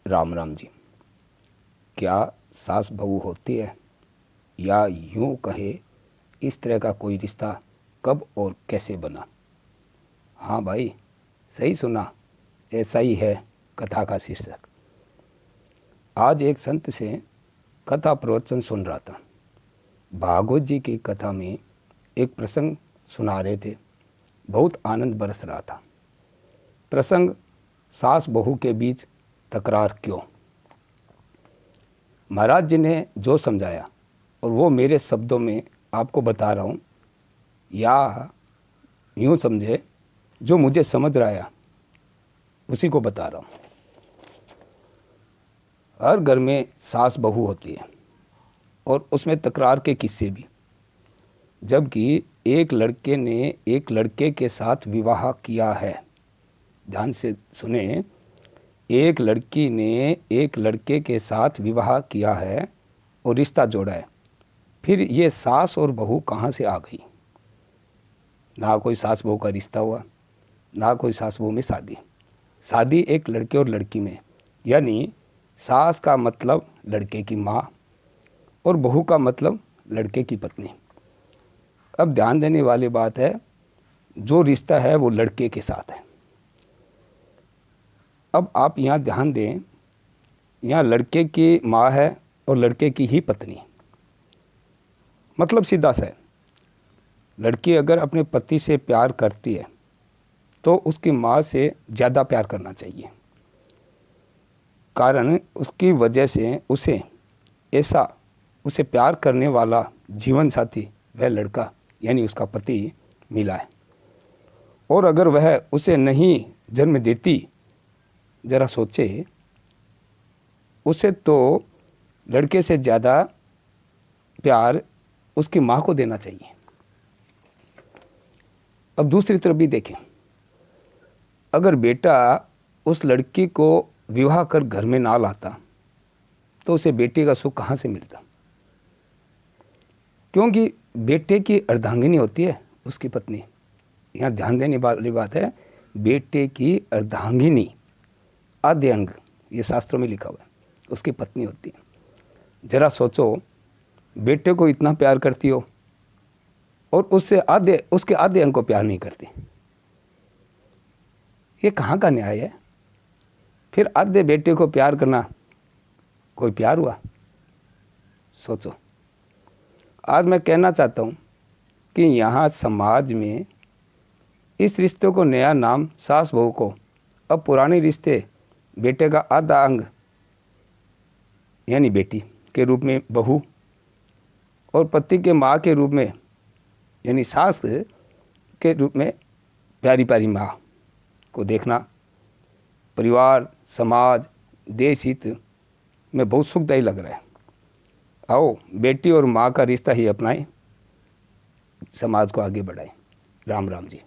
राम राम जी। क्या सास बहू होती है, या यूं कहे इस तरह का कोई रिश्ता कब और कैसे बना? हाँ भाई, सही सुना, ऐसा ही है कथा का शीर्षक। आज एक संत से कथा प्रवचन सुन रहा था। भागवत जी की कथा में एक प्रसंग सुना रहे थे। बहुत आनंद बरस रहा था। प्रसंग सास बहू के बीच तकरार क्यों। महाराज जी ने जो समझाया और वो मेरे शब्दों में आपको बता रहा हूँ, या यूँ समझे जो मुझे समझ रहा है उसी को बता रहा हूँ। हर घर में सास बहू होती है और उसमें तकरार के किस्से भी। जबकि एक लड़के ने एक लड़के के साथ विवाह किया है। ध्यान से सुने, एक लड़की ने एक लड़के के साथ विवाह किया है और रिश्ता जोड़ा है। फिर ये सास और बहू कहाँ से आ गई? ना कोई सास बहू का रिश्ता हुआ, ना कोई सास बहू में शादी। शादी एक लड़के और लड़की में, यानी सास का मतलब लड़के की माँ और बहू का मतलब लड़के की पत्नी। अब ध्यान देने वाली बात है, जो रिश्ता है वो लड़के के साथ है। अब आप यहाँ ध्यान दें, यहाँ लड़के की माँ है और लड़के की ही पत्नी। मतलब सीधा सा है, लड़की अगर अपने पति से प्यार करती है तो उसकी माँ से ज़्यादा प्यार करना चाहिए। कारण उसकी वजह से उसे प्यार करने वाला जीवन साथी वह लड़का यानी उसका पति मिला है। और अगर वह उसे नहीं जन्म देती, ज़रा सोचे, उसे तो लड़के से ज़्यादा प्यार उसकी माँ को देना चाहिए। अब दूसरी तरफ भी देखें, अगर बेटा उस लड़की को विवाह कर घर में ना लाता तो उसे बेटे का सुख कहाँ से मिलता? क्योंकि बेटे की अर्धांगिनी होती है उसकी पत्नी। यहाँ ध्यान देने वाली बात है, बेटे की अर्धांगिनी, आद्य अंग, ये शास्त्रों में लिखा हुआ है, उसकी पत्नी होती है। ज़रा सोचो, बेटे को इतना प्यार करती हो और उसके आधे अंग को प्यार नहीं करती, ये कहाँ का न्याय है? फिर आधे बेटे को प्यार करना कोई प्यार हुआ? सोचो। आज मैं कहना चाहता हूँ कि यहाँ समाज में इस रिश्ते को नया नाम सास बहू को, अब पुराने रिश्ते बेटे का आधा अंग यानी बेटी के रूप में बहू और पति के माँ के रूप में यानी सास के रूप में प्यारी प्यारी माँ को देखना परिवार, समाज, देश हित में बहुत सुखदायी लग रहा है। आओ बेटी और माँ का रिश्ता ही अपनाएं, समाज को आगे बढ़ाएं। राम राम जी।